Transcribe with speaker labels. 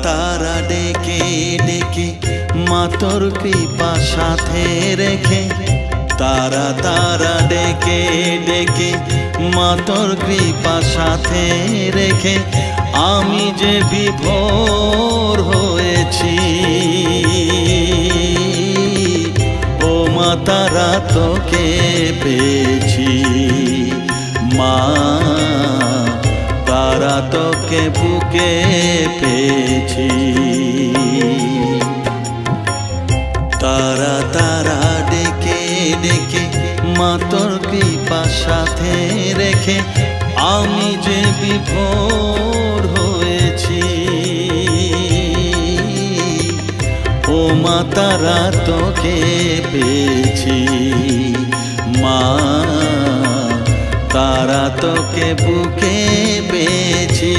Speaker 1: তারা ডেকে ডেকে মা তোর কৃপা সাথে রেখে, তারা তারা ডেকে ডেকে মা তোর কৃপা সাথে রেখে আমি যে বিভোর হয়েছি। ও মা তারা তোকে পেয়েছি, মা তারা তোকে বুকে পেয়েছি। তারা তারা ডেকে ডেকে মা তোর কৃপা সাথে রেখে আমি যে বিভোর হয়েছি। ও মা তারা তোকে পেয়েছি, মা তারা তোকে বুকে পেয়েছি।